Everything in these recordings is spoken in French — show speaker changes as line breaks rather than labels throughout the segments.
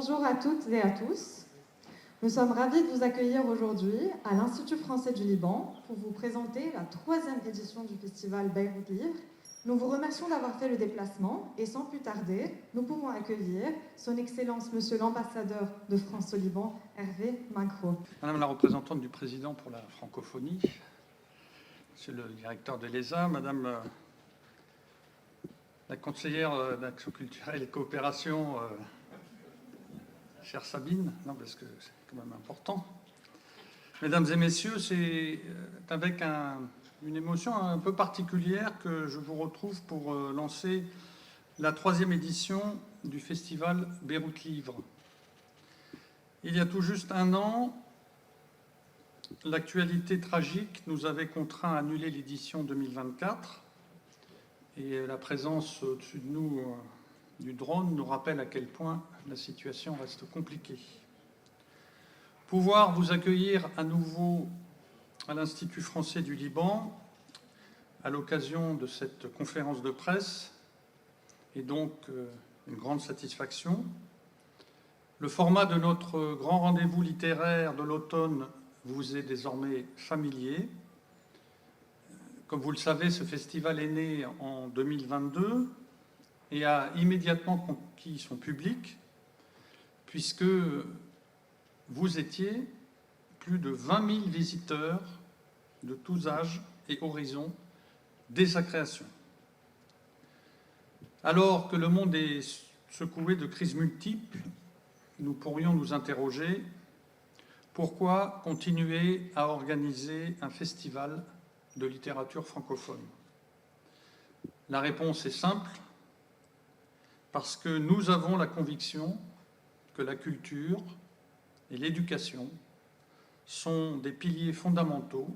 Bonjour à toutes et à tous. Nous sommes ravis de vous accueillir aujourd'hui à l'Institut français du Liban pour vous présenter la 3e édition du festival Beyrouth Livre. Nous vous remercions d'avoir fait le déplacement et sans plus tarder, nous pouvons accueillir Son Excellence Monsieur l'ambassadeur de France au Liban, Hervé Maghro.
Madame la représentante du président pour la francophonie, Monsieur le directeur de l'ESA, Madame la conseillère d'action culturelle et coopération, chère Sabine, non, parce que c'est quand même important. Mesdames et messieurs, c'est avec une émotion un peu particulière que je vous retrouve pour lancer la 3e édition du festival Beyrouth Livre. Il y a tout juste un an, l'actualité tragique nous avait contraints à annuler l'édition 2024 et la présence au-dessus de nous du drone nous rappelle à quel point la situation reste compliquée. Pouvoir vous accueillir à nouveau à l'Institut français du Liban à l'occasion de cette conférence de presse est donc une grande satisfaction. Le format de notre grand rendez-vous littéraire de l'automne vous est désormais familier. Comme vous le savez, ce festival est né en 2022 et a immédiatement conquis son public, puisque vous étiez plus de 20 000 visiteurs de tous âges et horizons dès sa création. Alors que le monde est secoué de crises multiples, nous pourrions nous interroger: pourquoi continuer à organiser un festival de littérature francophone? La réponse est simple: parce que nous avons la conviction que la culture et l'éducation sont des piliers fondamentaux,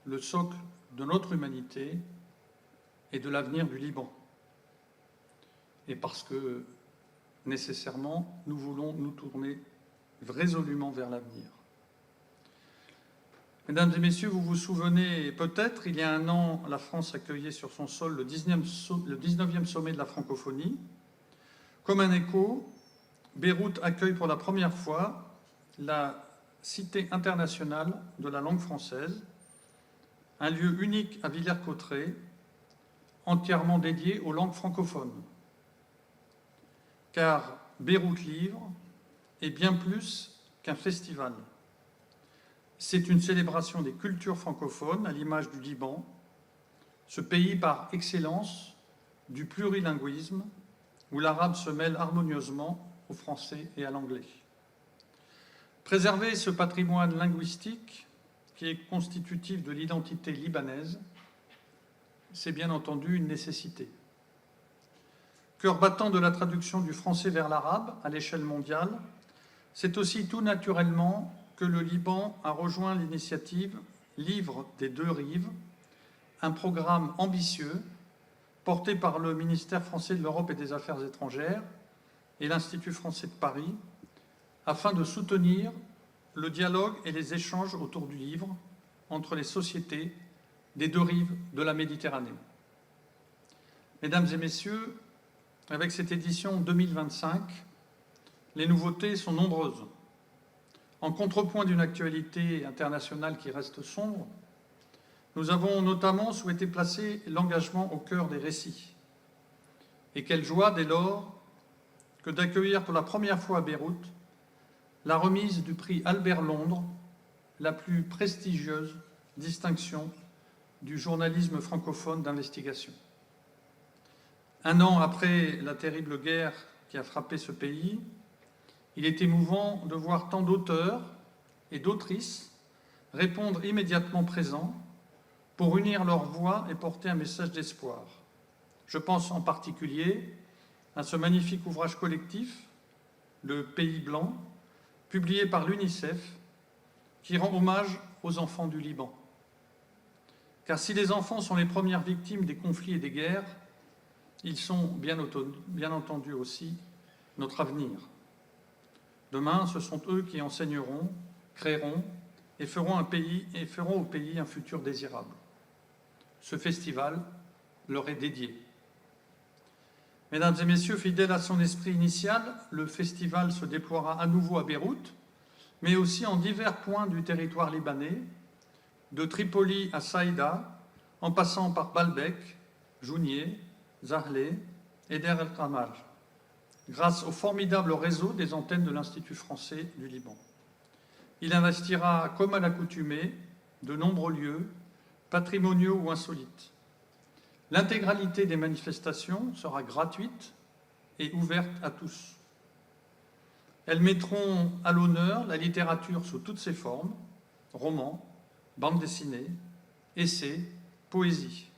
le socle de notre humanité et de l'avenir du Liban. Et parce que, nécessairement, nous voulons nous tourner résolument vers l'avenir. Mesdames et messieurs, vous vous souvenez peut-être, il y a un an, la France accueillait sur son sol le 19e sommet de la francophonie. Comme un écho, Beyrouth accueille pour la première fois la Cité internationale de la langue française, un lieu unique à Villers-Cotterêts, entièrement dédié aux langues francophones. Car Beyrouth Livre est bien plus qu'un festival. C'est une célébration des cultures francophones à l'image du Liban, ce pays par excellence du plurilinguisme, où l'arabe se mêle harmonieusement au français et à l'anglais. Préserver ce patrimoine linguistique qui est constitutif de l'identité libanaise, c'est bien entendu une nécessité. Cœur battant de la traduction du français vers l'arabe à l'échelle mondiale, c'est aussi tout naturellement que le Liban a rejoint l'initiative Livre des deux rives, un programme ambitieux porté par le ministère français de l'Europe et des Affaires étrangères et l'Institut français de Paris, afin de soutenir le dialogue et les échanges autour du livre entre les sociétés des deux rives de la Méditerranée. Mesdames et messieurs, avec cette édition 2025, les nouveautés sont nombreuses. En contrepoint d'une actualité internationale qui reste sombre, nous avons notamment souhaité placer l'engagement au cœur des récits. Et quelle joie dès lors que d'accueillir pour la première fois à Beyrouth la remise du prix Albert Londres, la plus prestigieuse distinction du journalisme francophone d'investigation. Un an après la terrible guerre qui a frappé ce pays, il est émouvant de voir tant d'auteurs et d'autrices répondre immédiatement présents pour unir leurs voix et porter un message d'espoir. Je pense en particulier à ce magnifique ouvrage collectif, Le Pays blanc, publié par l'UNICEF, qui rend hommage aux enfants du Liban. Car si les enfants sont les premières victimes des conflits et des guerres, ils sont bien entendu aussi notre avenir. Demain, ce sont eux qui enseigneront, créeront et feront au pays un futur désirable. Ce festival leur est dédié. Mesdames et messieurs, fidèle à son esprit initial, le festival se déploiera à nouveau à Beyrouth, mais aussi en divers points du territoire libanais, de Tripoli à Saïda, en passant par Baalbek, Jounieh, Zahle et Der el-Qamar, grâce au formidable réseau des antennes de l'Institut français du Liban. Il investira, comme à l'accoutumée, de nombreux lieux, patrimoniaux ou insolites. L'intégralité des manifestations sera gratuite et ouverte à tous. Elles mettront à l'honneur la littérature sous toutes ses formes, romans, bandes dessinées, essais, poésie,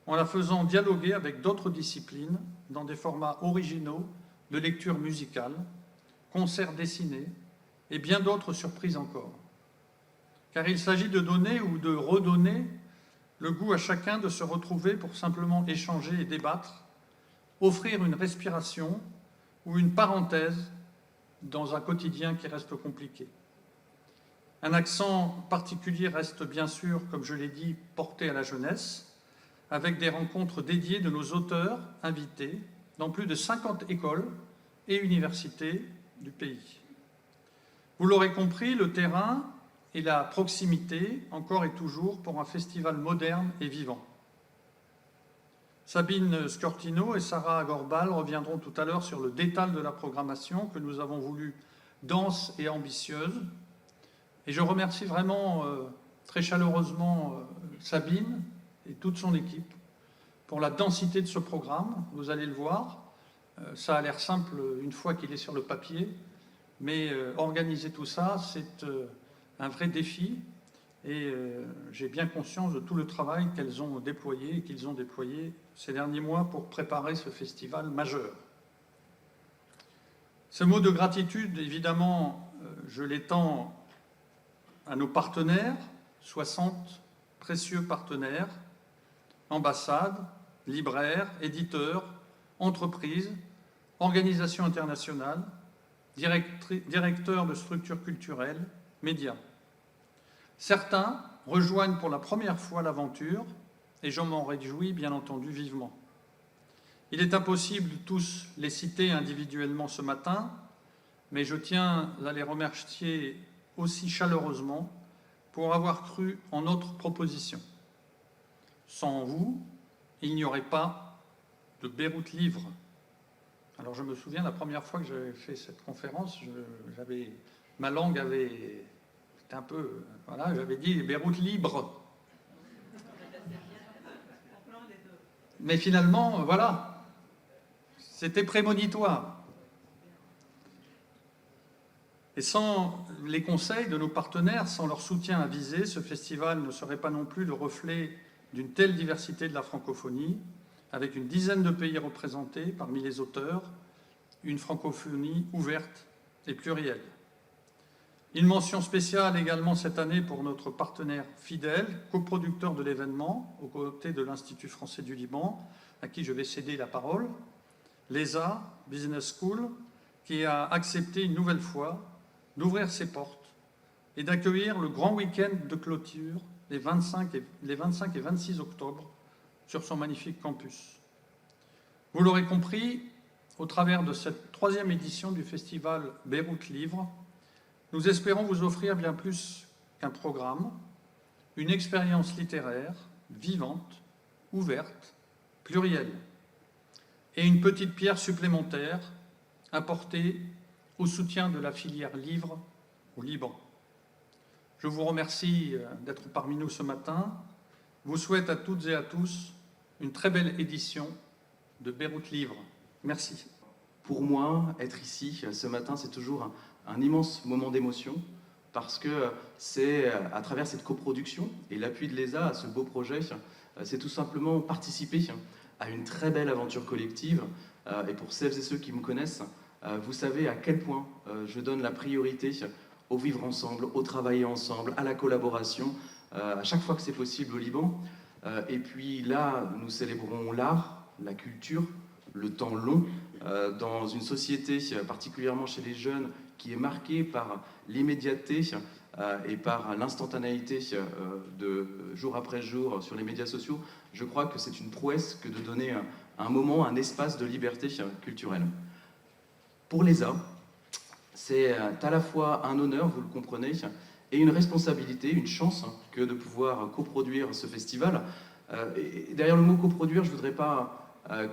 en la faisant dialoguer avec d'autres disciplines dans des formats originaux de lecture musicale, concerts dessinés et bien d'autres surprises encore. Car il s'agit de donner ou de redonner le goût à chacun de se retrouver pour simplement échanger et débattre, offrir une respiration ou une parenthèse dans un quotidien qui reste compliqué. Un accent particulier reste bien sûr, comme je l'ai dit, porté à la jeunesse, avec des rencontres dédiées de nos auteurs invités dans plus de 50 écoles et universités du pays. Vous l'aurez compris, le terrain et la proximité, encore et toujours, pour un festival moderne et vivant. Sabine Scortino et Sarah Gorbal reviendront tout à l'heure sur le détail de la programmation que nous avons voulu dense et ambitieuse. Et je remercie vraiment très chaleureusement Sabine et toute son équipe pour la densité de ce programme. Vous allez le voir, ça a l'air simple une fois qu'il est sur le papier, mais organiser tout ça, c'est un vrai défi et j'ai bien conscience de tout le travail qu'elles ont déployé et qu'ils ont déployé ces derniers mois pour préparer ce festival majeur. Ce mot de gratitude, évidemment, je l'étends à nos partenaires, 60 précieux partenaires, ambassades, libraires, éditeurs, entreprises, organisations internationales, directeurs de structures culturelles, médias. Certains rejoignent pour la première fois l'aventure et je m'en réjouis bien entendu vivement. Il est impossible de tous les citer individuellement ce matin, mais je tiens à les remercier aussi chaleureusement pour avoir cru en notre proposition. Sans vous, il n'y aurait pas de Beyrouth Livre. Alors je me souviens, la première fois que j'avais fait cette conférence, ma langue avait un peu, voilà, j'avais dit Beyrouth Libre. Mais finalement, voilà, c'était prémonitoire. Et sans les conseils de nos partenaires, sans leur soutien avisé, ce festival ne serait pas non plus le reflet d'une telle diversité de la francophonie, avec une dizaine de pays représentés parmi les auteurs, une francophonie ouverte et plurielle. Une mention spéciale également cette année pour notre partenaire fidèle, coproducteur de l'événement, aux côtés de l'Institut français du Liban, à qui je vais céder la parole, l'ESA Business School, qui a accepté une nouvelle fois d'ouvrir ses portes et d'accueillir le grand week-end de clôture les 25 et 26 octobre sur son magnifique campus. Vous l'aurez compris, au travers de cette 3e édition du festival Beyrouth Livre, nous espérons vous offrir bien plus qu'un programme, une expérience littéraire vivante, ouverte, plurielle, et une petite pierre supplémentaire apportée au soutien de la filière livre au Liban. Je vous remercie d'être parmi nous ce matin. Vous souhaite à toutes et à tous une très belle édition de Beyrouth Livre. Merci.
Pour moi, être ici ce matin, c'est toujours un immense moment d'émotion parce que c'est à travers cette coproduction et l'appui de l'ESA à ce beau projet, c'est tout simplement participer à une très belle aventure collective. Et pour celles et ceux qui me connaissent, vous savez à quel point je donne la priorité au vivre ensemble, au travailler ensemble, à la collaboration, à chaque fois que c'est possible au Liban. Et puis là, nous célébrons l'art, la culture, le temps long, dans une société, particulièrement chez les jeunes, qui est marquée par l'immédiateté, et par l'instantanéité de jour après jour sur les médias sociaux, je crois que c'est une prouesse que de donner un moment, un espace de liberté culturelle. Pour l'ESA, c'est à la fois un honneur, vous le comprenez, et une responsabilité, une chance que de pouvoir coproduire ce festival. Et derrière le mot coproduire, je ne voudrais pas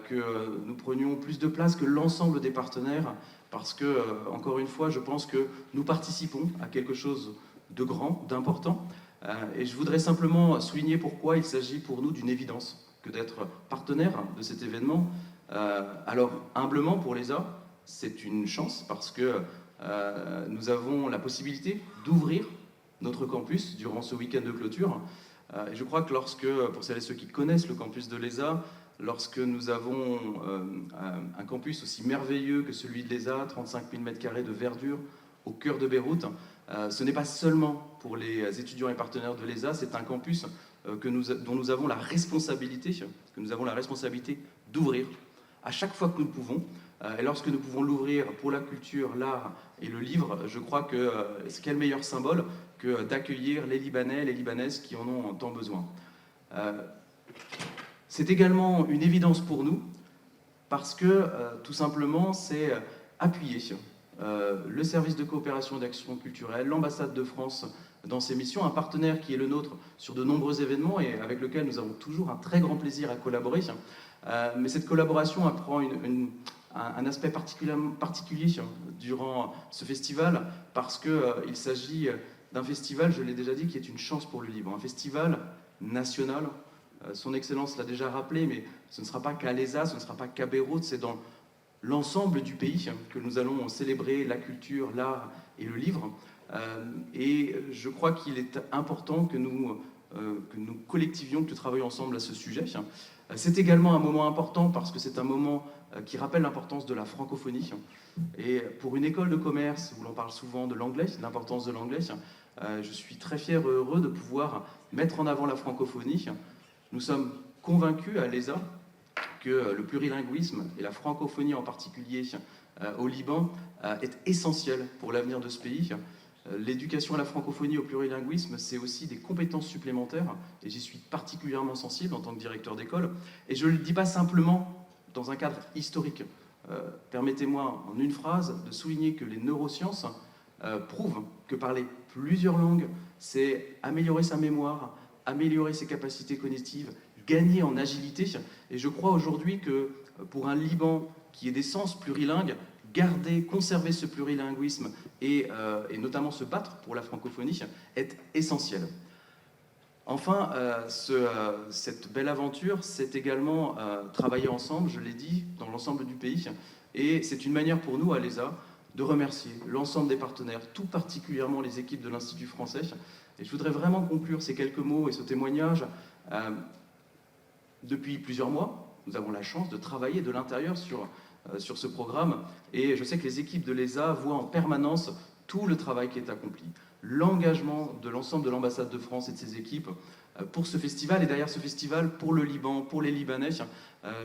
que nous prenions plus de place que l'ensemble des partenaires, parce que, encore une fois, je pense que nous participons à quelque chose de grand, d'important, et je voudrais simplement souligner pourquoi il s'agit pour nous d'une évidence que d'être partenaire de cet événement. Alors, humblement, pour l'ESA, c'est une chance, parce que nous avons la possibilité d'ouvrir notre campus durant ce week-end de clôture. Et je crois que lorsque, pour celles et ceux qui connaissent le campus de l'ESA, lorsque nous avons un campus aussi merveilleux que celui de l'ESA, 35 000 m² de verdure au cœur de Beyrouth, ce n'est pas seulement pour les étudiants et partenaires de l'ESA, c'est un campus dont nous avons la responsabilité, d'ouvrir à chaque fois que nous le pouvons. Et lorsque nous pouvons l'ouvrir pour la culture, l'art et le livre, je crois que quel meilleur symbole que d'accueillir les Libanais et les Libanaises qui en ont tant besoin. C'est également une évidence pour nous, parce que tout simplement, c'est appuyer le service de coopération et d'action culturelle, l'ambassade de France dans ses missions, un partenaire qui est le nôtre sur de nombreux événements et avec lequel nous avons toujours un très grand plaisir à collaborer. Mais cette collaboration prend un aspect particulier durant ce festival, parce qu'il s'agit d'un festival, je l'ai déjà dit, qui est une chance pour le Liban, un festival national. Son Excellence l'a déjà rappelé, mais ce ne sera pas qu'à l'ESA, ce ne sera pas qu'à Beyrouth, c'est dans l'ensemble du pays que nous allons célébrer la culture, l'art et le livre. Et je crois qu'il est important que nous collectivions, que nous travaillions ensemble à ce sujet. C'est également un moment important parce que c'est un moment qui rappelle l'importance de la francophonie. Et pour une école de commerce où l'on parle souvent de l'anglais, de l'importance de l'anglais, je suis très fier et heureux de pouvoir mettre en avant la francophonie. Nous sommes convaincus à l'ESA que le plurilinguisme et la francophonie en particulier au Liban est essentiel pour l'avenir de ce pays. L'éducation à la francophonie, au plurilinguisme, c'est aussi des compétences supplémentaires, et j'y suis particulièrement sensible en tant que directeur d'école. Et je ne le dis pas simplement dans un cadre historique. Permettez-moi, en une phrase, de souligner que les neurosciences prouvent que parler plusieurs langues, c'est améliorer sa mémoire, améliorer ses capacités cognitives, gagner en agilité. Et je crois aujourd'hui que pour un Liban qui est d'essence plurilingue, garder, conserver ce plurilinguisme et notamment se battre pour la francophonie est essentiel. Enfin, cette belle aventure, c'est également travailler ensemble, je l'ai dit, dans l'ensemble du pays. Et c'est une manière pour nous, à l'ESA, de remercier l'ensemble des partenaires, tout particulièrement les équipes de l'Institut français. Et je voudrais vraiment conclure ces quelques mots et ce témoignage. Depuis plusieurs mois, nous avons la chance de travailler de l'intérieur sur ce programme. Et je sais que les équipes de l'ESA voient en permanence tout le travail qui est accompli. L'engagement de l'ensemble de l'ambassade de France et de ses équipes pour ce festival, et derrière ce festival, pour le Liban, pour les Libanais.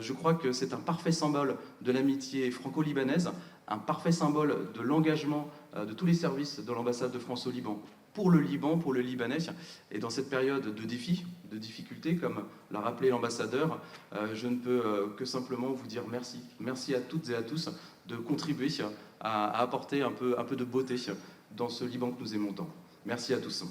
Je crois que c'est un parfait symbole de l'amitié franco-libanaise, un parfait symbole de l'engagement de tous les services de l'ambassade de France au Liban, pour le Liban, pour le Libanais. Et dans cette période de défis, de difficultés, comme l'a rappelé l'ambassadeur, je ne peux que simplement vous dire merci. Merci à toutes et à tous de contribuer à apporter un peu de beauté dans ce Liban que nous aimons tant. Merci à tous.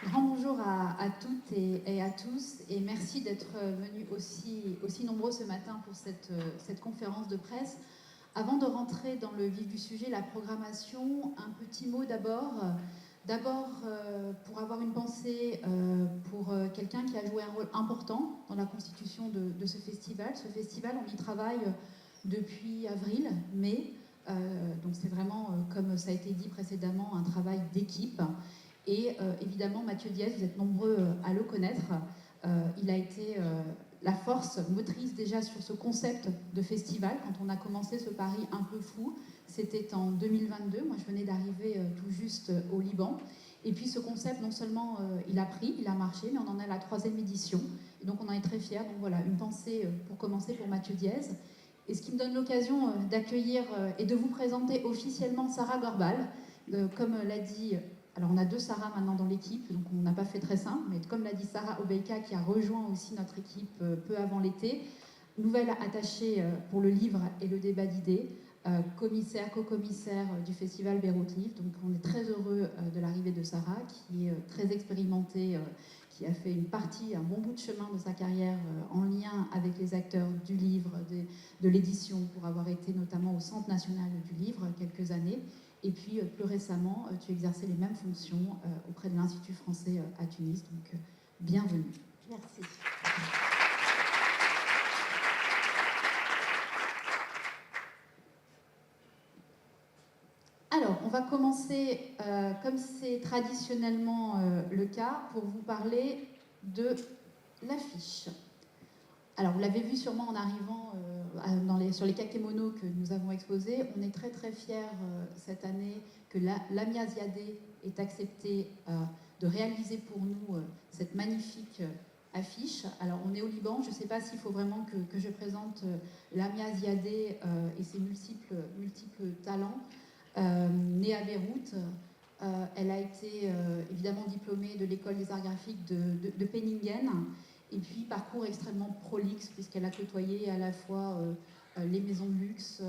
Grand bonjour à toutes et à tous, et merci d'être venus aussi nombreux ce matin pour cette conférence de presse. Avant de rentrer dans le vif du sujet, la programmation, un petit mot d'abord. D'abord, pour avoir une pensée pour quelqu'un qui a joué un rôle important dans la constitution de ce festival. Ce festival, on y travaille depuis avril, mai, donc c'est vraiment, comme ça a été dit précédemment, un travail d'équipe. Et évidemment, Mathieu Diaz, vous êtes nombreux à le connaître, il a été la force motrice déjà sur ce concept de festival. Quand on a commencé ce pari un peu fou, c'était en 2022, moi je venais d'arriver tout juste au Liban. Et puis ce concept, non seulement il a pris, il a marché, mais on en est à la 3e édition. Et donc on en est très fiers. Donc voilà, une pensée pour commencer pour Mathieu Diaz. Et ce qui me donne l'occasion d'accueillir et de vous présenter officiellement Sarah Gorbal. Comme l'a dit, alors on a 2 Sarah maintenant dans l'équipe, donc on n'a pas fait très simple, mais comme l'a dit Sarah Obeika, qui a rejoint aussi notre équipe peu avant l'été, nouvelle attachée pour le livre et le débat d'idées, co-commissaire du festival Beyrouth Livre. Donc on est très heureux de l'arrivée de Sarah, qui est très expérimentée, qui a fait un bon bout de chemin de sa carrière en lien avec les acteurs du livre, de l'édition, pour avoir été notamment au Centre national du livre quelques années. Et puis plus récemment, tu exerçais les mêmes fonctions auprès de l'Institut français à Tunis. Donc bienvenue.
Merci.
Alors, on va commencer, comme c'est traditionnellement le cas, pour vous parler de l'affiche. Alors, vous l'avez vu sûrement en arrivant sur les kakémonos que nous avons exposés. On est très très fiers cette année que Lamia Ziadé ait accepté de réaliser pour nous cette magnifique affiche. Alors, on est au Liban. Je ne sais pas s'il faut vraiment que je présente Lamia Ziadé et ses multiples talents. Née à Beyrouth, elle a été évidemment diplômée de l'école des arts graphiques de Penningen, et puis parcours extrêmement prolixe puisqu'elle a côtoyé à la fois les maisons de luxe,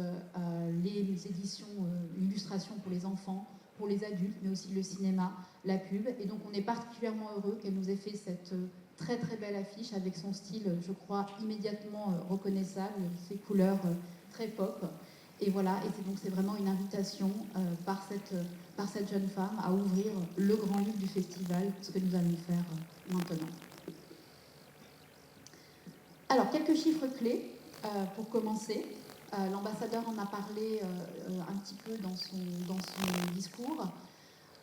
les éditions, l'illustration pour les enfants, pour les adultes, mais aussi le cinéma, la pub. Et donc on est particulièrement heureux qu'elle nous ait fait cette très très belle affiche avec son style, je crois, immédiatement reconnaissable, ses couleurs très pop. Et voilà, et donc c'est vraiment une invitation par cette jeune femme à ouvrir le grand livre du festival, ce que nous allons faire maintenant. Alors, quelques chiffres clés pour commencer. L'ambassadeur en a parlé un petit peu dans son discours.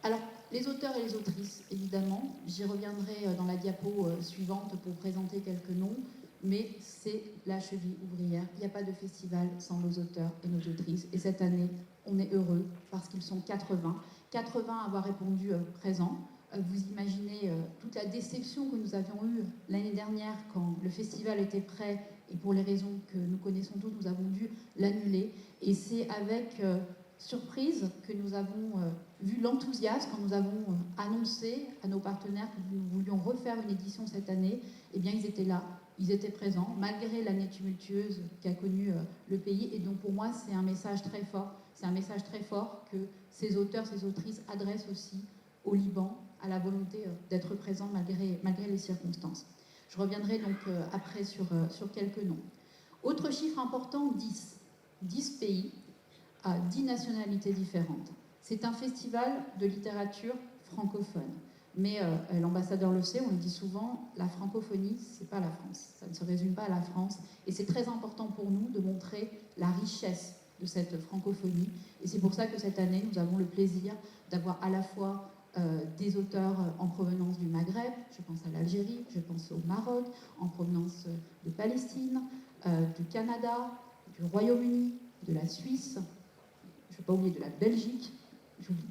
Alors, les auteurs et les autrices, évidemment, j'y reviendrai dans la diapo suivante pour présenter quelques noms. Mais c'est la cheville ouvrière. Il n'y a pas de festival sans nos auteurs et nos autrices. Et cette année, on est heureux parce qu'ils sont 80. 80 à avoir répondu présent. Vous imaginez toute la déception que nous avions eue l'année dernière quand le festival était prêt et pour les raisons que nous connaissons tous, nous avons dû l'annuler. Et c'est avec surprise que nous avons vu l'enthousiasme quand nous avons annoncé à nos partenaires que nous voulions refaire une édition cette année. Eh bien, ils étaient là. Ils étaient présents, malgré l'année tumultueuse qu'a connue le pays. Et donc, pour moi, c'est un message très fort. C'est un message très fort que ces auteurs, ces autrices adressent aussi au Liban, à la volonté d'être présents malgré les circonstances. Je reviendrai donc après sur quelques noms. Autre chiffre important, 10. 10 pays, 10 nationalités différentes. C'est un festival de littérature francophone. Mais l'ambassadeur le sait, on le dit souvent, la francophonie, c'est pas la France. Ça ne se résume pas à la France. Et c'est très important pour nous de montrer la richesse de cette francophonie. Et c'est pour ça que cette année, nous avons le plaisir d'avoir à la fois des auteurs en provenance du Maghreb, je pense à l'Algérie, je pense au Maroc, en provenance de Palestine, du Canada, du Royaume-Uni, de la Suisse, je ne vais pas oublier de la Belgique, j'oublie,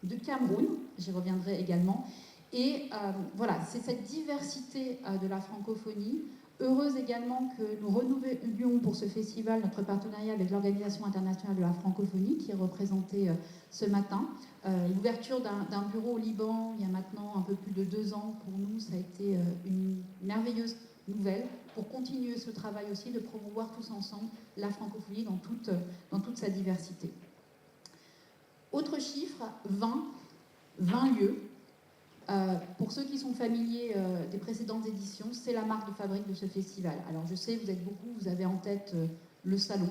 de Cameroun, j'y reviendrai également. Et voilà, c'est cette diversité de la francophonie. Heureuse également que nous renouvellions pour ce festival notre partenariat avec l'Organisation internationale de la francophonie, qui est représentée ce matin. L'ouverture d'un bureau au Liban, il y a maintenant un peu plus de 2 ans, pour nous, ça a été une merveilleuse nouvelle pour continuer ce travail aussi de promouvoir tous ensemble la francophonie dans toute sa diversité. Autre chiffre, 20 lieux. Pour ceux qui sont familiers des précédentes éditions, c'est la marque de fabrique de ce festival. Alors je sais, vous êtes beaucoup, vous avez en tête le salon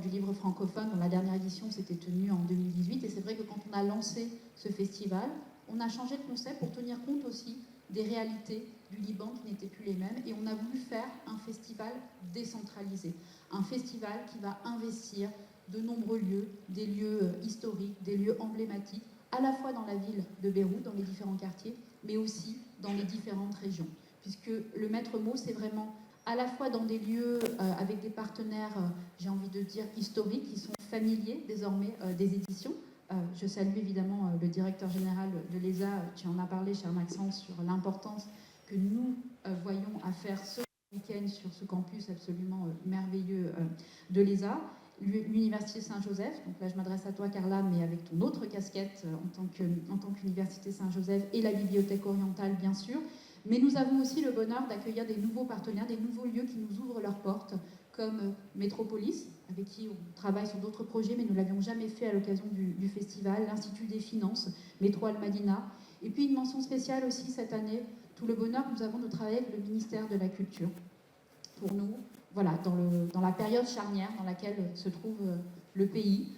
du livre francophone, dont la dernière édition s'était tenue en 2018. Et c'est vrai que quand on a lancé ce festival, on a changé de concept pour tenir compte aussi des réalités du Liban qui n'étaient plus les mêmes. Et on a voulu faire un festival décentralisé, un festival qui va investir de nombreux lieux, des lieux historiques, des lieux emblématiques, à la fois dans la ville de Beyrouth, dans les différents quartiers, mais aussi dans les différentes régions. Puisque le maître mot, c'est vraiment à la fois dans des lieux avec des partenaires, j'ai envie de dire, historiques, qui sont familiers désormais des éditions. Je salue évidemment le directeur général de l'ESA, qui en a parlé, cher Maxence, sur l'importance que nous voyons à faire ce week-end sur ce campus absolument merveilleux de l'ESA. L'Université Saint-Joseph, donc là je m'adresse à toi Carla, mais avec ton autre casquette en tant qu'Université Saint-Joseph, et la Bibliothèque orientale bien sûr. Mais nous avons aussi le bonheur d'accueillir des nouveaux partenaires, des nouveaux lieux qui nous ouvrent leurs portes, comme Métropolis, avec qui on travaille sur d'autres projets, mais nous ne l'avions jamais fait à l'occasion du festival, l'Institut des Finances, Métro Almadina, et puis une mention spéciale aussi cette année, tout le bonheur que nous avons de travailler avec le ministère de la Culture. Pour nous, voilà, dans la période charnière dans laquelle se trouve le pays,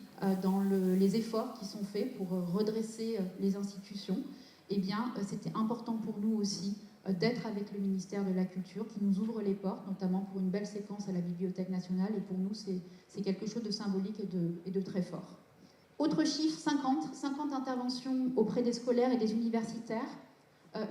dans les efforts qui sont faits pour redresser les institutions, eh bien, c'était important pour nous aussi d'être avec le ministère de la Culture qui nous ouvre les portes, notamment pour une belle séquence à la Bibliothèque nationale, et pour nous, c'est quelque chose de symbolique et de très fort. Autre chiffre, 50 interventions auprès des scolaires et des universitaires.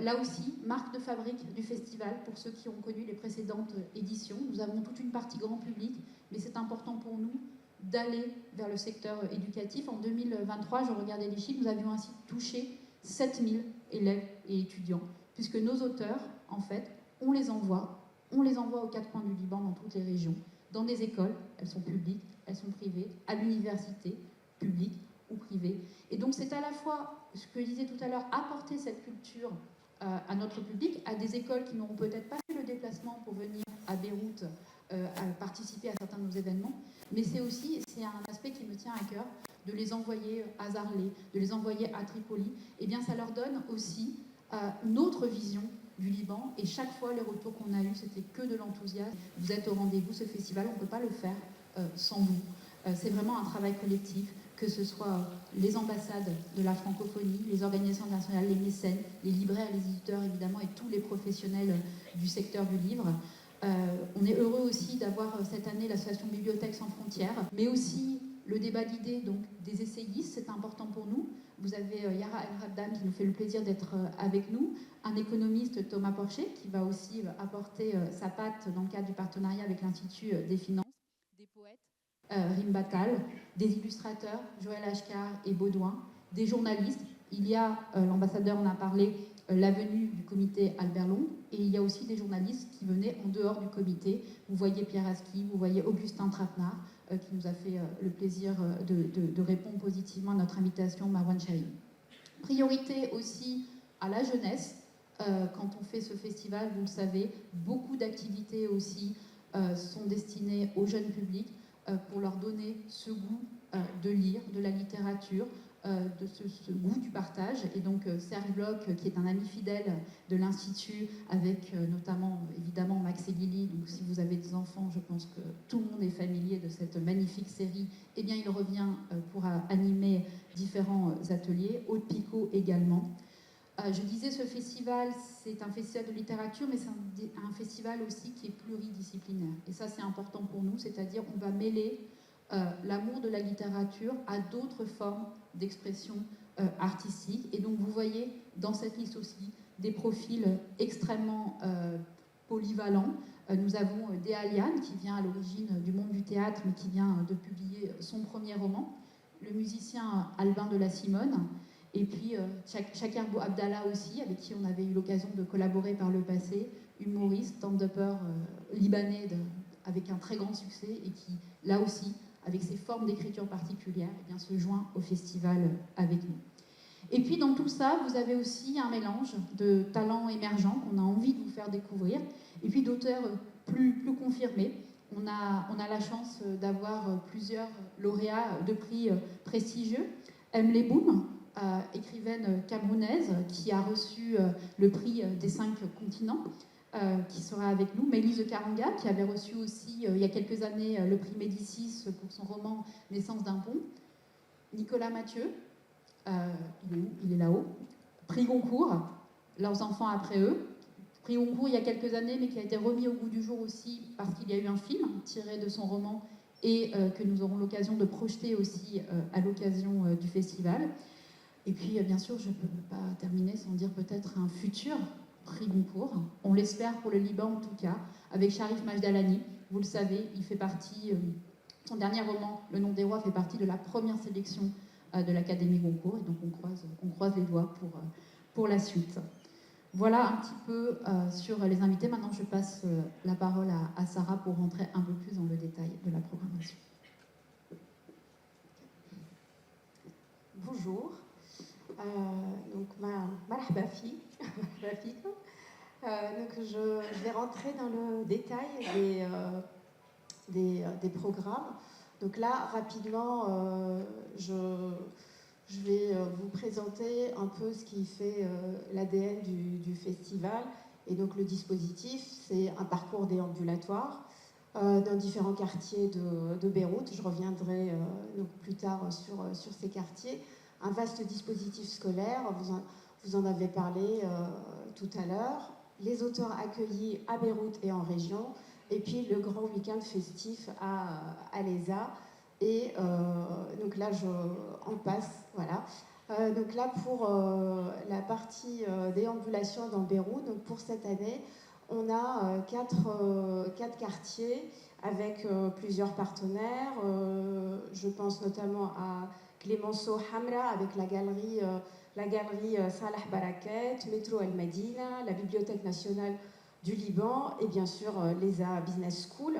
Là aussi, marque de fabrique du festival pour ceux qui ont connu les précédentes éditions. Nous avons toute une partie grand public, mais c'est important pour nous d'aller vers le secteur éducatif. En 2023, je regardais les chiffres, nous avions ainsi touché 7000 élèves et étudiants, puisque nos auteurs, en fait, on les envoie aux quatre coins du Liban, dans toutes les régions, dans des écoles, elles sont publiques, elles sont privées, à l'université, publique ou privée. Et donc c'est à la fois, ce que je disais tout à l'heure, apporter cette culture à notre public, à des écoles qui n'auront peut-être pas fait le déplacement pour venir à Beyrouth à participer à certains de nos événements, mais c'est un aspect qui me tient à cœur, de les envoyer à Zarlé, de les envoyer à Tripoli. Eh bien ça leur donne aussi notre vision du Liban, et chaque fois les retours qu'on a eus, c'était que de l'enthousiasme. Vous êtes au rendez-vous, ce festival, on ne peut pas le faire sans vous. C'est vraiment un travail collectif, que ce soit les ambassades de la francophonie, les organisations nationales, les mécènes, les libraires, les éditeurs évidemment, et tous les professionnels du secteur du livre. On est heureux aussi d'avoir cette année l'association Bibliothèques sans frontières, mais aussi le débat d'idées donc des essayistes, c'est important pour nous. Vous avez Yara El-Raddam qui nous fait le plaisir d'être avec nous, un économiste Thomas Porcher qui va aussi apporter sa patte dans le cadre du partenariat avec l'Institut des Finances, des poètes, Rim Batal, des illustrateurs, Joël Ashkar et Baudouin, des journalistes. Il y a, l'ambassadeur en a parlé, la venue du comité Albert Long, et il y a aussi des journalistes qui venaient en dehors du comité. Vous voyez Pierre Aski, vous voyez Augustin Trapenard, qui nous a fait le plaisir de répondre positivement à notre invitation, Marwan Chahine. Priorité aussi à la jeunesse. Quand on fait ce festival, vous le savez, beaucoup d'activités aussi sont destinées au jeune public, pour leur donner ce goût de lire, de la littérature, de ce goût du partage. Et donc Serge Bloch, qui est un ami fidèle de l'Institut, avec notamment évidemment Max et Lily, donc si vous avez des enfants, je pense que tout le monde est familier de cette magnifique série, eh bien il revient pour animer différents ateliers, Aude Picot également. Je disais, ce festival, c'est un festival de littérature, mais c'est un festival aussi qui est pluridisciplinaire. Et ça, c'est important pour nous, c'est-à-dire on va mêler l'amour de la littérature à d'autres formes d'expression artistique. Et donc, vous voyez dans cette liste aussi des profils extrêmement polyvalents. Nous avons Déa Liane, qui vient à l'origine du monde du théâtre, mais qui vient de publier son premier roman, le musicien Albin de la Simone, et puis Shakir Bou Abdallah aussi, avec qui on avait eu l'occasion de collaborer par le passé, humoriste, stand-upper libanais avec un très grand succès, et qui, là aussi, avec ses formes d'écriture particulières, eh bien, se joint au festival avec nous. Et puis dans tout ça, vous avez aussi un mélange de talents émergents qu'on a envie de vous faire découvrir, et puis d'auteurs plus confirmés. On a la chance d'avoir plusieurs lauréats de prix prestigieux. Emily Boom, écrivaine camerounaise qui a reçu le prix des 5 continents, qui sera avec nous. Maëlys Karanga, qui avait reçu aussi il y a quelques années le prix Médicis pour son roman Naissance d'un pont. Nicolas Mathieu, il est où ? Il est là-haut. Prix Goncourt, Leurs enfants après eux. Prix Goncourt il y a quelques années, mais qui a été remis au goût du jour aussi parce qu'il y a eu un film tiré de son roman et que nous aurons l'occasion de projeter aussi à l'occasion du festival. Et puis, bien sûr, je ne peux pas terminer sans dire peut-être un futur prix Goncourt. On l'espère pour le Liban en tout cas, avec Sharif Majdalani. Vous le savez, il fait partie, son dernier roman, Le nom des rois, fait partie de la première sélection de l'Académie Goncourt. Et donc on croise les doigts pour la suite. Voilà un petit peu sur les invités. Maintenant, je passe la parole à Sarah pour rentrer un peu plus dans le détail de la programmation.
Bonjour. Donc, marhaba fi. Donc, je vais rentrer dans le détail des programmes. Donc là, rapidement, je vais vous présenter un peu ce qui fait l'ADN du festival. Et donc le dispositif, c'est un parcours déambulatoire dans différents quartiers de Beyrouth. Je reviendrai donc plus tard sur ces quartiers. Un vaste dispositif scolaire, vous en avez parlé tout à l'heure. Les auteurs accueillis à Beyrouth et en région. Et puis le grand week-end festif à l'ESA. Et donc là, on passe, voilà. Donc là, pour la partie déambulation dans Beyrouth, donc pour cette année, on a quatre quartiers avec plusieurs partenaires. Je pense notamment à Clemenceau Hamra avec la galerie Salah Barakat, Métro El Madina, la Bibliothèque nationale du Liban et bien sûr l'ESA Business School.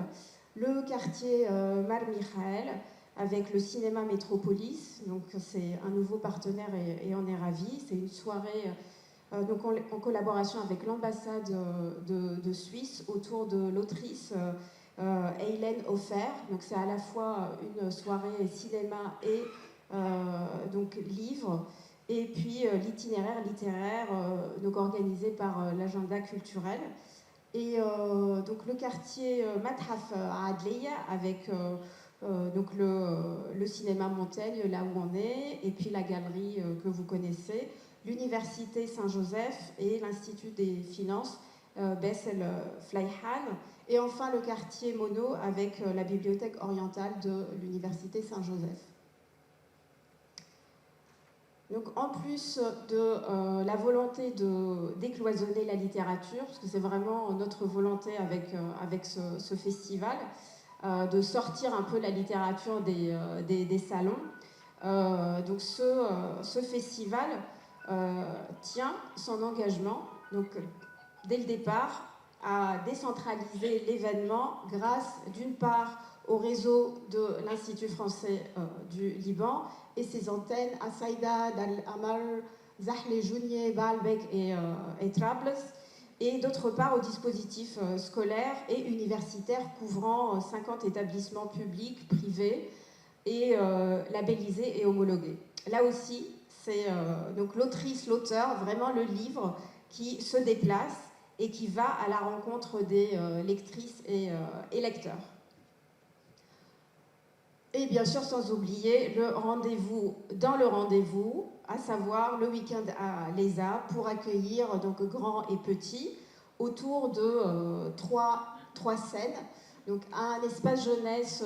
Le quartier Mar Michael avec le cinéma Métropolis, donc c'est un nouveau partenaire et on est ravis. C'est une soirée donc en collaboration avec l'ambassade de Suisse autour de l'autrice Hélène Hofer. Donc c'est à la fois une soirée cinéma et donc livre, et puis l'itinéraire littéraire donc organisé par l'agenda culturel. Et donc le quartier Mathaf à Adleia avec donc le cinéma Montaigne, là où on est, et puis la galerie que vous connaissez, l'université Saint-Joseph et l'Institut des finances Bessel Fleihan, et enfin le quartier Mono avec la bibliothèque orientale de l'université Saint-Joseph. Donc, en plus de la volonté de décloisonner la littérature, parce que c'est vraiment notre volonté avec ce festival, de sortir un peu la littérature des salons. Donc ce festival tient son engagement, donc, dès le départ, à décentraliser l'événement grâce d'une part au réseau de l'Institut français du Liban et ses antennes à Saïda, Al-Amar, Zahle, Jounier, Baalbek et Trablus, et d'autre part au dispositif scolaire et universitaire couvrant 50 établissements publics, privés et labellisés et homologués. Là aussi, c'est donc l'autrice, l'auteur, vraiment le livre qui se déplace et qui va à la rencontre des lectrices et lecteurs. Et bien sûr, sans oublier le rendez-vous dans le rendez-vous, à savoir le week-end à l'ESA pour accueillir donc grands et petits autour de trois scènes. Donc un espace jeunesse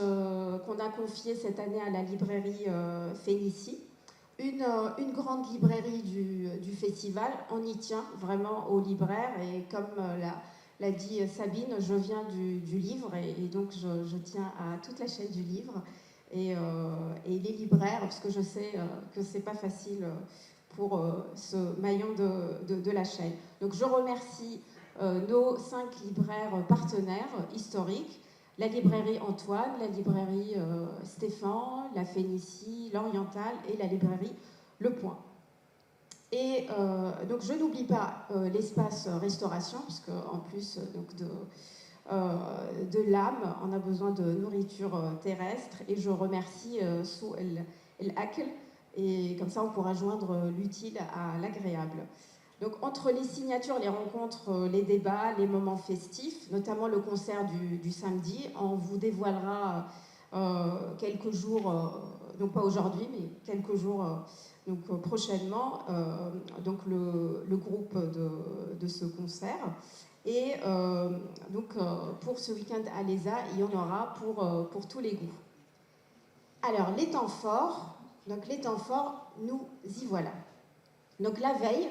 qu'on a confié cette année à la librairie Phénicie, une grande librairie du festival. On y tient vraiment aux libraires et comme l'a dit Sabine, je viens du livre et donc je tiens à toute la chaîne du livre. Et les libraires, parce que je sais que c'est pas facile pour ce maillon de la chaîne. Donc je remercie nos 5 libraires partenaires historiques, la librairie Antoine, la librairie Stéphane, la Phénicie, l'Orientale et la librairie Le Point. Et donc je n'oublie pas l'espace restauration, puisque en plus donc de l'âme, on a besoin de nourriture terrestre, et je remercie Sou El Akel, et comme ça on pourra joindre l'utile à l'agréable. Donc entre les signatures, les rencontres, les débats, les moments festifs, notamment le concert du samedi, on vous dévoilera quelques jours, donc pas aujourd'hui, mais quelques jours donc, prochainement, donc le groupe de ce concert. Et donc pour ce week-end à l'ESA, il y en aura pour tous les goûts. Alors les temps forts, nous y voilà. Donc la veille,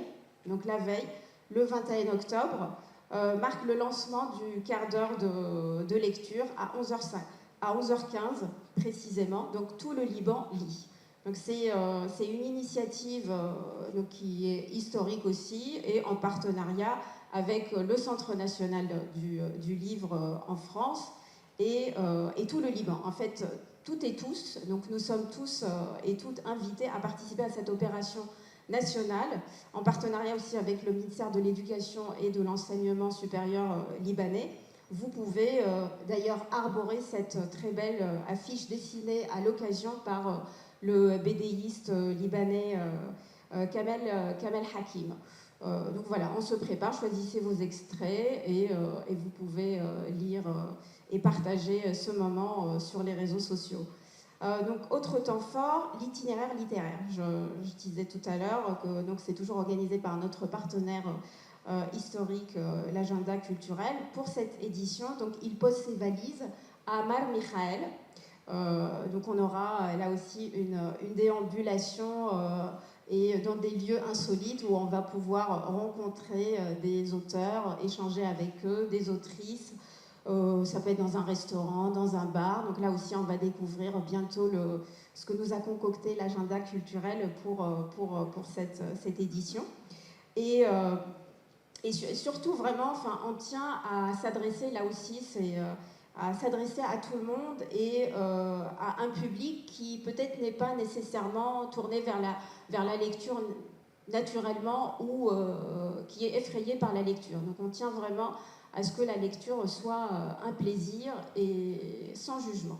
le 21 octobre, marque le lancement du quart d'heure de lecture à 11h15 précisément. Donc tout le Liban lit. Donc c'est une initiative donc qui est historique aussi et en partenariat avec le Centre national du livre en France et tout le Liban. En fait, toutes et tous, donc nous sommes tous et toutes invités à participer à cette opération nationale, en partenariat aussi avec le ministère de l'Éducation et de l'Enseignement supérieur libanais. Vous pouvez d'ailleurs arborer cette très belle affiche dessinée à l'occasion par le bédéiste libanais Kamel Hakim. Donc voilà, on se prépare, choisissez vos extraits et vous pouvez lire et partager ce moment sur les réseaux sociaux. Donc, autre temps fort, l'itinéraire littéraire. Je disais tout à l'heure que c'est toujours organisé par notre partenaire historique, l'agenda culturel. Pour cette édition, donc, il pose ses valises à Mar Michael. Donc on aura là aussi une déambulation et dans des lieux insolites où on va pouvoir rencontrer des auteurs, échanger avec eux, des autrices. Ça peut être dans un restaurant, dans un bar. Donc là aussi, on va découvrir bientôt ce que nous a concocté l'agenda culturel pour cette édition. Et surtout, vraiment, on tient à s'adresser, là aussi, à s'adresser à tout le monde et à un public qui peut-être n'est pas nécessairement tourné vers la lecture naturellement ou qui est effrayé par la lecture. Donc on tient vraiment à ce que la lecture soit un plaisir et sans jugement.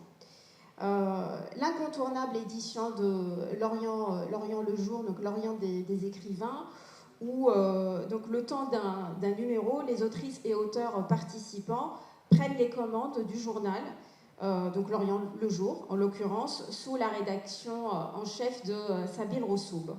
L'incontournable édition de Lorient le jour, donc Lorient des écrivains, où donc le temps d'un numéro, les autrices et auteurs participants prennent les commandes du journal, donc Lorient le jour en l'occurrence, sous la rédaction en chef de Sabine Roussoub.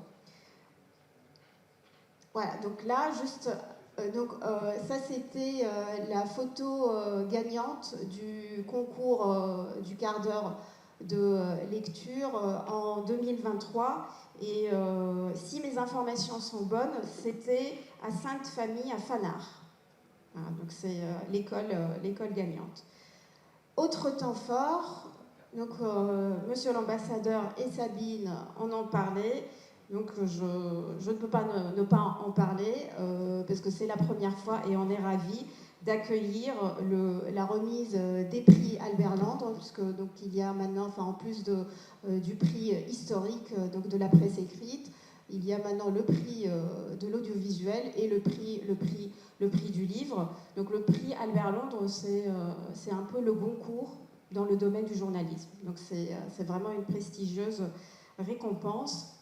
Voilà, donc là, juste, ça c'était la photo gagnante du concours du quart d'heure de lecture en 2023. Et si mes informations sont bonnes, c'était à Sainte-Famille à Fanard. Voilà, donc c'est l'école gagnante. Autre temps fort, donc Monsieur l'ambassadeur et Sabine en ont parlé. Donc je ne peux pas ne pas en parler parce que c'est la première fois et on est ravis d'accueillir la remise des prix Albert Londres, puisque donc il y a maintenant, en plus du prix historique donc de la presse écrite, il y a maintenant le prix de l'audiovisuel et le prix du livre. Donc le prix Albert Londres, c'est un peu le Goncourt dans le domaine du journalisme. Donc c'est vraiment une prestigieuse récompense.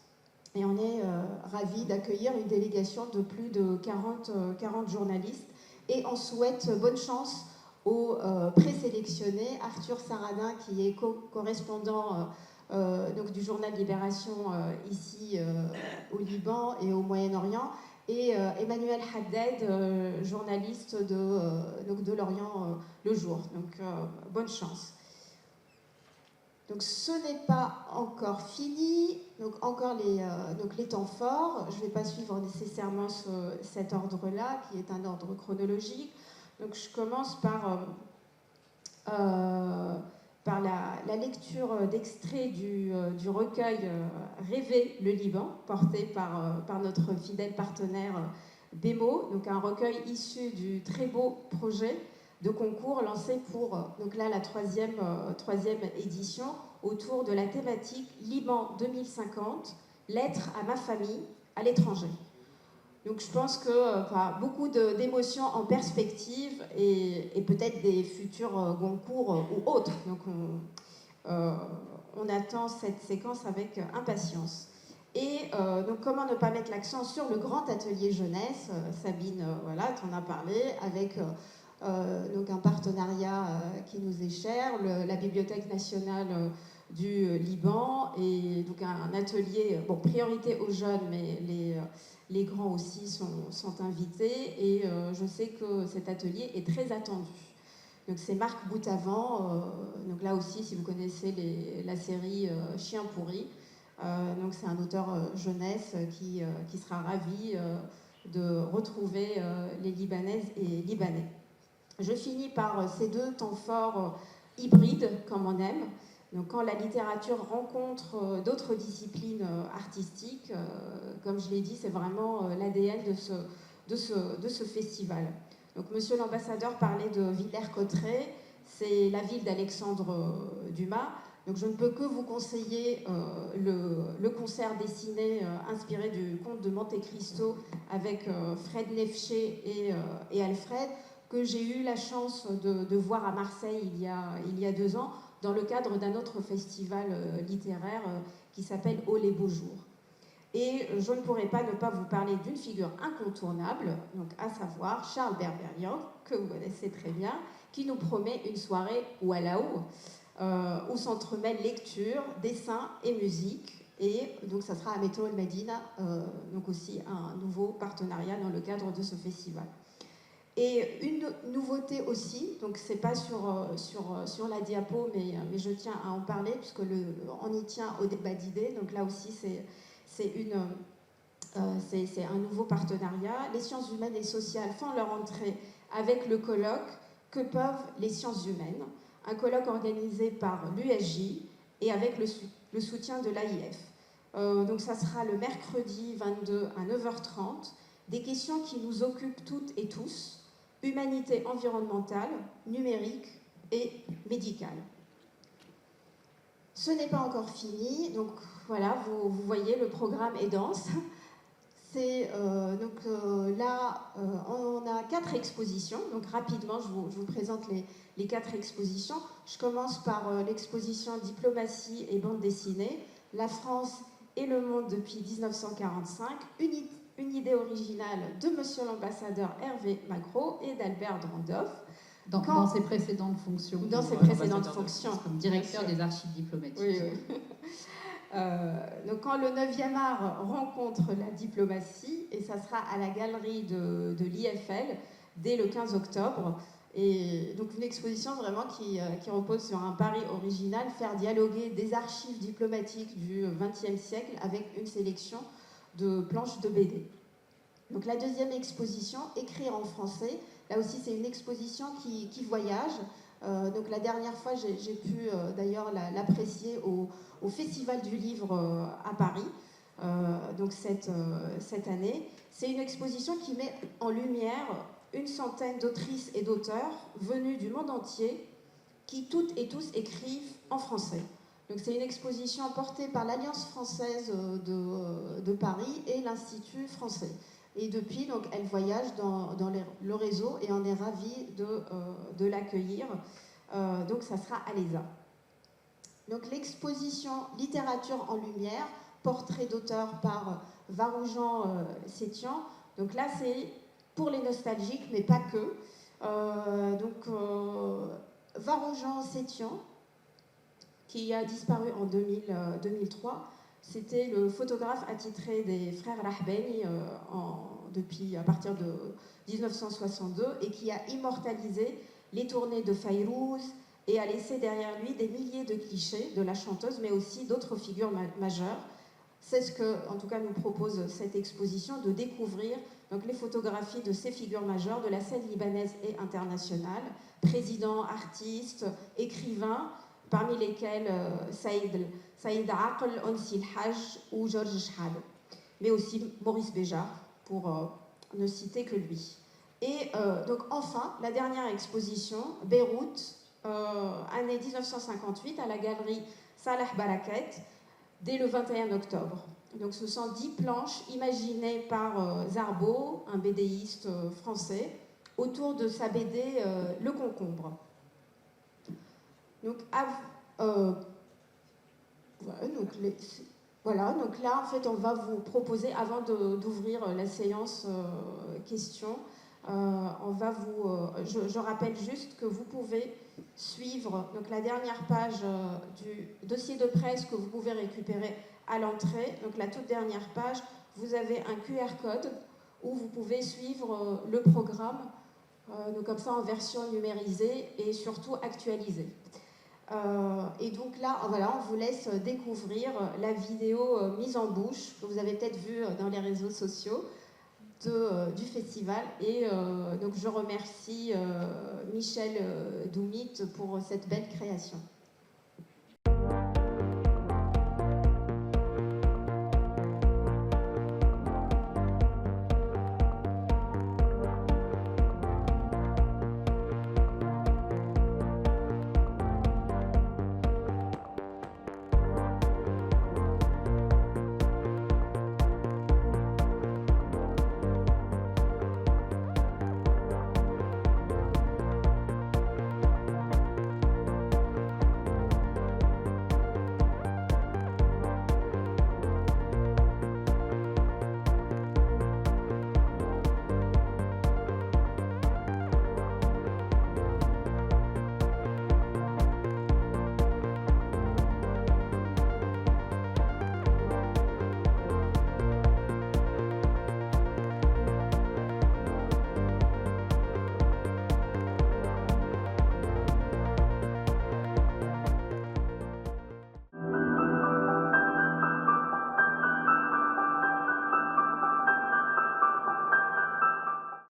Et on est ravis d'accueillir une délégation de plus de 40 journalistes. Et on souhaite bonne chance aux présélectionnés, Arthur Saradin, qui est correspondant donc du journal Libération ici au Liban et au Moyen-Orient, et Emmanuel Haddad, journaliste de Lorient le jour. Donc bonne chance. Donc ce n'est pas encore fini, donc encore les temps forts. Je ne vais pas suivre nécessairement cet ordre-là, qui est un ordre chronologique. Donc je commence par la lecture d'extraits du recueil Rêver le Liban, porté par notre fidèle partenaire Bémo, donc un recueil issu du très beau projet de concours lancé pour donc là, la troisième édition autour de la thématique Liban 2050, lettres à ma famille à l'étranger. Donc je pense que beaucoup d'émotions en perspective et peut-être des futurs concours ou autres. Donc on attend cette séquence avec impatience. Et donc comment ne pas mettre l'accent sur le grand atelier jeunesse, Sabine, voilà, tu en as parlé, avec donc un partenariat qui nous est cher, la Bibliothèque nationale du Liban, et donc un atelier, priorité aux jeunes, mais les grands aussi sont invités, et je sais que cet atelier est très attendu. Donc c'est Marc Boutavant, donc là aussi si vous connaissez la série Chien pourri, donc c'est un auteur jeunesse qui sera ravi de retrouver les Libanaises et Libanais. Je finis par ces deux temps forts hybrides, comme on aime. Donc quand la littérature rencontre d'autres disciplines artistiques, comme je l'ai dit, c'est vraiment l'ADN de ce festival. Donc monsieur l'ambassadeur parlait de Villers-Cotterêts, c'est la ville d'Alexandre Dumas. Donc je ne peux que vous conseiller le concert dessiné inspiré du conte de Monte Cristo avec Fred Nefché et Alfred, que j'ai eu la chance de voir à Marseille il y a 2 ans, dans le cadre d'un autre festival littéraire qui s'appelle Oh les beaux jours. Et je ne pourrais pas ne pas vous parler d'une figure incontournable, donc à savoir Charles Berberian, que vous connaissez très bien, qui nous promet une soirée Walaou, où s'entremêlent lecture, dessin et musique. Et donc ça sera à Métro El Medina, donc aussi un nouveau partenariat dans le cadre de ce festival. Et une nouveauté aussi, donc c'est pas sur la diapo, mais je tiens à en parler puisque on y tient au débat d'idées. Donc là aussi c'est un nouveau partenariat. Les sciences humaines et sociales font leur entrée avec le colloque Que peuvent les sciences humaines, un colloque organisé par l'USJ et avec le soutien de l'AIF. Donc ça sera le mercredi 22 à 9h30. Des questions qui nous occupent toutes et tous, humanité environnementale, numérique et médicale. Ce n'est pas encore fini, donc voilà, vous voyez, le programme est dense. Là, on a 4 expositions, donc rapidement, je vous présente les 4 expositions. Je commence par l'exposition Diplomatie et bande dessinée, la France et le monde depuis 1945, une idée originale de monsieur l'ambassadeur Hervé Macro et d'Albert Drandorf.
Dans ses précédentes fonctions.
Dans ses précédentes fonctions.
Comme directeur des archives diplomatiques.
Oui, oui. Donc quand le 9e art rencontre la diplomatie, et ça sera à la galerie de l'IFL dès le 15 octobre. Et donc une exposition vraiment qui repose sur un pari original, faire dialoguer des archives diplomatiques du XXe siècle avec une sélection de planches de BD. Donc la deuxième exposition, Écrire en français, là aussi c'est une exposition qui voyage. Donc la dernière fois j'ai pu d'ailleurs l'apprécier au Festival du Livre à Paris, donc cette année. C'est une exposition qui met en lumière une centaine d'autrices et d'auteurs venus du monde entier qui toutes et tous écrivent en français. Donc c'est une exposition portée par l'Alliance française de Paris et l'Institut français. Et depuis, donc, elle voyage dans le réseau et on est ravis de l'accueillir. Donc ça sera à l'ESA. Donc l'exposition Littérature en lumière, portrait d'auteur par Varoujan Sétian. Donc là c'est pour les nostalgiques, mais pas que. Varoujan Sétian, qui a disparu en 2003, c'était le photographe attitré des frères Rahbani à partir de 1962 et qui a immortalisé les tournées de Fayrouz et a laissé derrière lui des milliers de clichés de la chanteuse, mais aussi d'autres figures majeures. C'est ce que, en tout cas, nous propose cette exposition, de découvrir donc, les photographies de ces figures majeures de la scène libanaise et internationale, présidents, artistes, écrivains, parmi lesquels Saïd Aql, Onsi El-Hajj ou Georges Chehab, mais aussi Maurice Béjart, pour ne citer que lui. Et donc enfin, la dernière exposition, Beyrouth, année 1958, à la galerie Salah Barakat, dès le 21 octobre. Donc ce sont 10 planches imaginées par Zarbo, un BDiste français, autour de sa BD Le Concombre. Donc, donc là, en fait, on va vous proposer, avant d'ouvrir la séance questions, je rappelle juste que vous pouvez suivre donc, la dernière page du dossier de presse que vous pouvez récupérer à l'entrée. Donc la toute dernière page, vous avez un QR code où vous pouvez suivre le programme, donc comme ça en version numérisée et surtout actualisée. Et donc là, voilà, on vous laisse découvrir la vidéo mise en bouche que vous avez peut-être vue dans les réseaux sociaux du festival. Et donc je remercie Michel Doumit pour cette belle création.